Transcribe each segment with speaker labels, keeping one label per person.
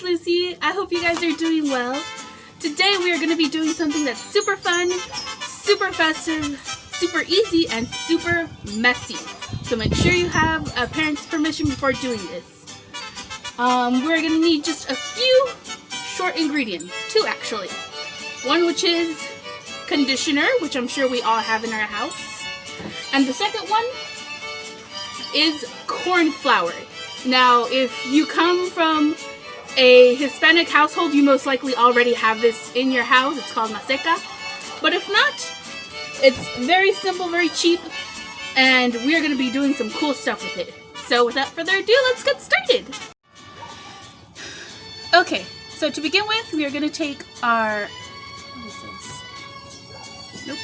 Speaker 1: Lucy. I hope you guys are doing well. Today we are going to be doing something that's super fun, super festive, super easy, and super messy. So make sure you have a parent's permission before doing this. We're going to need just a few short ingredients. Two actually. One which is conditioner, which I'm sure we all have in our house. And the second one is corn flour. Now, if you come from a Hispanic household, you most likely already have this in your house. It's called maseca. But if not, it's very simple, very cheap, and we're going to be doing some cool stuff with it. So without further ado, let's get started. Okay, so to begin with, we are going to take our... What is this? Nope.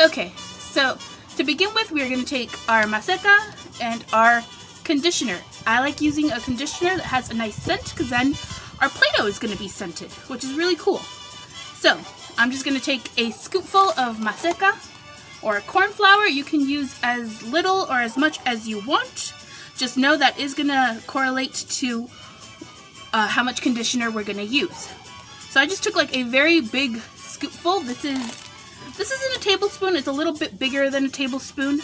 Speaker 1: Okay, so to begin with, we are going to take our maseca and our conditioner. I like using a conditioner that has a nice scent because then our Play-Doh is going to be scented, which is really cool. So I'm just going to take a scoopful of maseca or corn flour. You can use as little or as much as you want. Just know that is going to correlate to how much conditioner we're going to use. So I just took like a very big scoopful. This isn't a tablespoon, it's a little bit bigger than a tablespoon.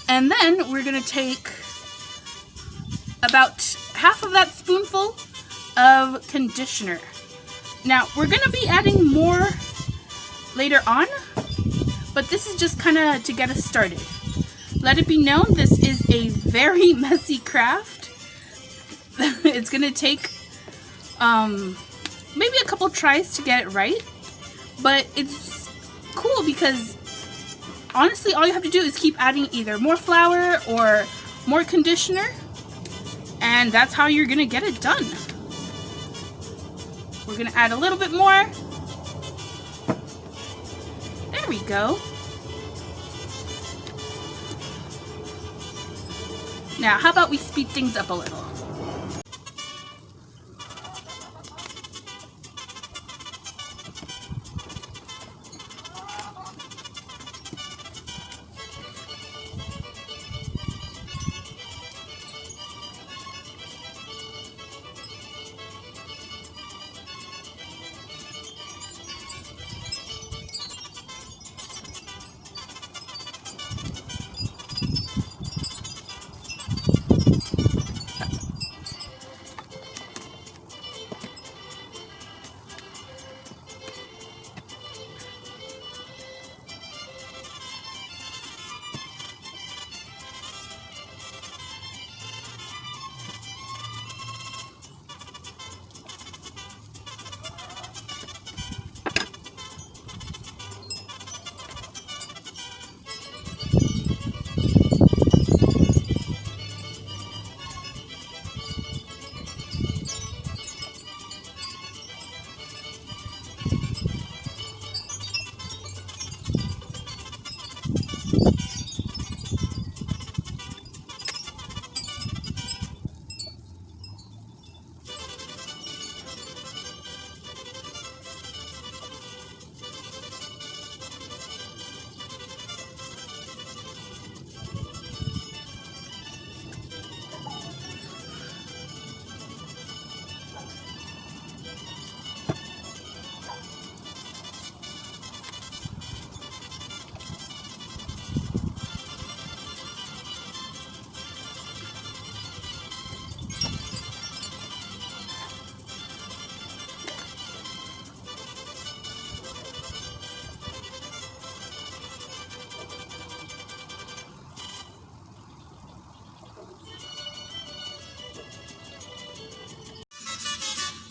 Speaker 1: And then we're going to take about half of that spoonful of conditioner. Now, we're going to be adding more later on, but this is just kind of to get us started. Let it be known, this is a very messy craft. It's going to take maybe a couple tries to get it right, but it's cool because honestly all you have to do is keep adding either more flour or more conditioner, and that's how you're gonna get it done. We're gonna add a little bit more. There we go. Now how about we speed things up a little?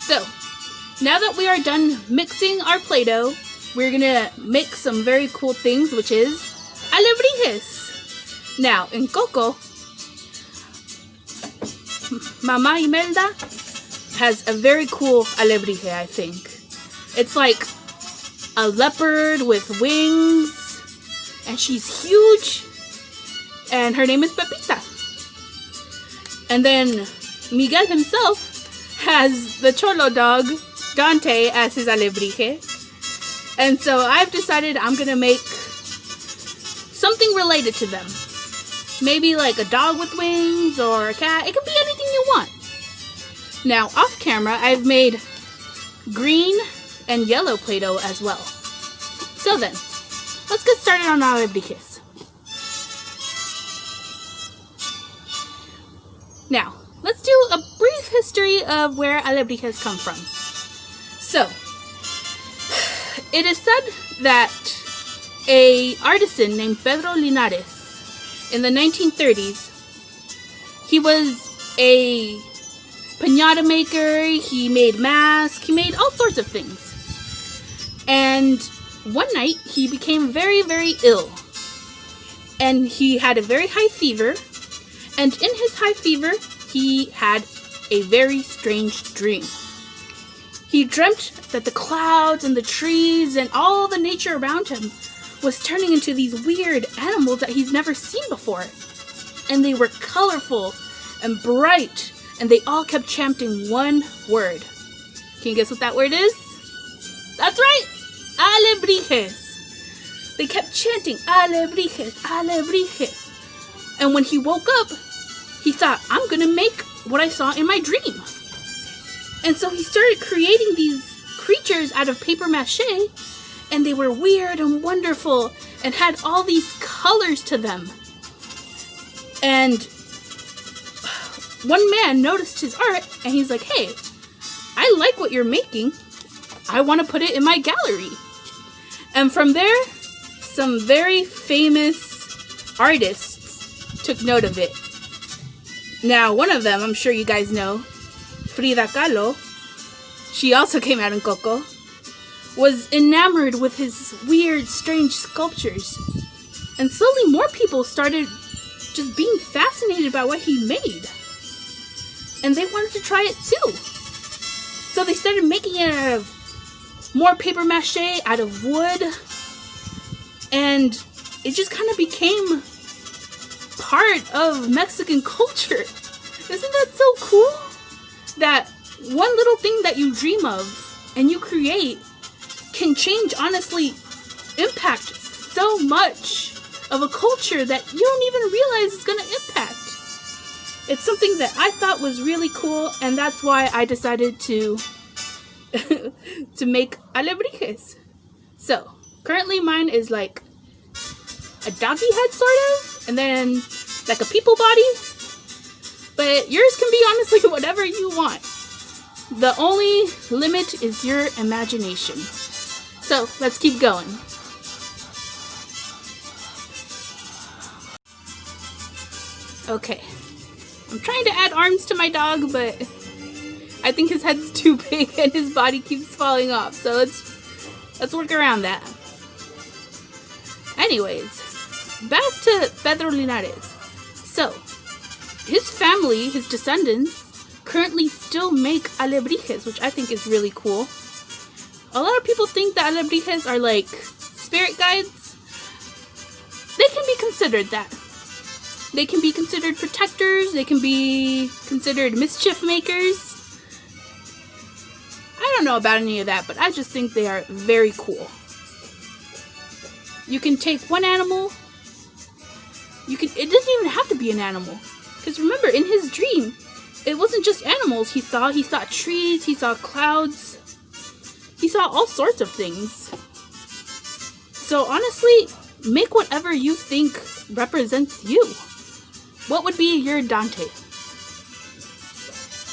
Speaker 1: So, now that we are done mixing our Play-Doh, we're gonna make some very cool things, which is alebrijes. Now, in Coco, Mama Imelda has a very cool alebrije, I think. It's like a leopard with wings, and she's huge, and her name is Pepita. And then Miguel himself has the Cholo dog, Dante, as his alebrije. And so I've decided I'm going to make something related to them. Maybe like a dog with wings or a cat. It can be anything you want. Now, off camera, I've made green and yellow Play-Doh as well. So then, let's get started on alebrijes. Now, let's do a brief history of where alebrijes come from. So, it is said that a artisan named Pedro Linares in the 1930s, he was a piñata maker, he made masks, he made all sorts of things. And one night, he became very, very ill. And he had a very high fever. And in his high fever, he had a very strange dream. He dreamt that the clouds and the trees and all the nature around him was turning into these weird animals that he's never seen before. And they were colorful and bright, and they all kept chanting one word. Can you guess what that word is? That's right! Alebrijes! They kept chanting, alebrijes, alebrijes. And when he woke up, he thought, I'm gonna make what I saw in my dream. And so he started creating these creatures out of paper mache, and they were weird and wonderful and had all these colors to them. And one man noticed his art, and he's like, hey, I like what you're making. I want to put it in my gallery. And from there, some very famous artists took note of it. Now, one of them, I'm sure you guys know, Frida Kahlo, she also came out in Coco, was enamored with his weird, strange sculptures. And slowly more people started just being fascinated by what he made. And they wanted to try it too. So they started making it out of more paper mache, out of wood. And it just kind of became part of Mexican culture. Isn't that so cool? That one little thing that you dream of and you create can change, honestly, impact so much of a culture that you don't even realize is going to impact. It's something that I thought was really cool, and that's why I decided to to make alebrijes. So, currently mine is like a doggy head, sort of, and then like a people body. But yours can be honestly whatever you want. The only limit is your imagination. So, let's keep going. Okay. I'm trying to add arms to my dog, but I think his head's too big and his body keeps falling off. So let's work around that. Anyways, back to Pedro Linares. So, his family, his descendants, currently still make alebrijes, which I think is really cool. A lot of people think that alebrijes are like spirit guides. They can be considered that. They can be considered protectors. They can be considered mischief makers. I don't know about any of that, but I just think they are very cool. You can take one animal. It doesn't even have to be an animal. Because remember, in his dream, it wasn't just animals he saw. He saw trees. He saw clouds. He saw all sorts of things. So honestly, make whatever you think represents you. What would be your Dante?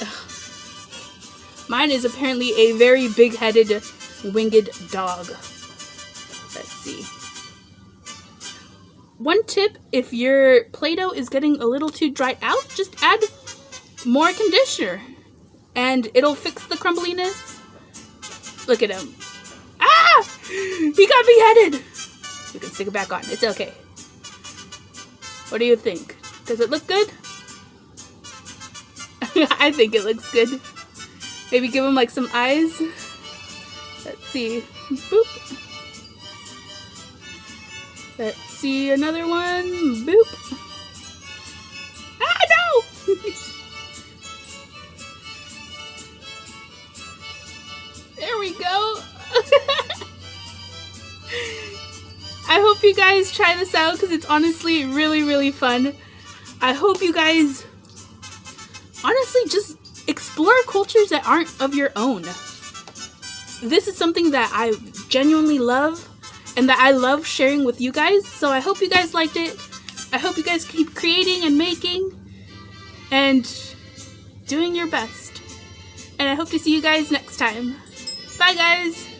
Speaker 1: Ugh. Mine is apparently a very big-headed, winged dog. Let's see. One tip, if your Play-Doh is getting a little too dried out, just add more conditioner. And it'll fix the crumbliness. Look at him. Ah! He got beheaded! You can stick it back on. It's okay. What do you think? Does it look good? I think it looks good. Maybe give him like some eyes. Let's see. Boop. Let's see another one. Boop. Ah, no! There we go. I hope you guys try this out because it's honestly really, really fun. I hope you guys honestly just explore cultures that aren't of your own. This is something that I genuinely love and that I love sharing with you guys. So I hope you guys liked it. I hope you guys keep creating and making and doing your best. And I hope to see you guys next time. Bye guys!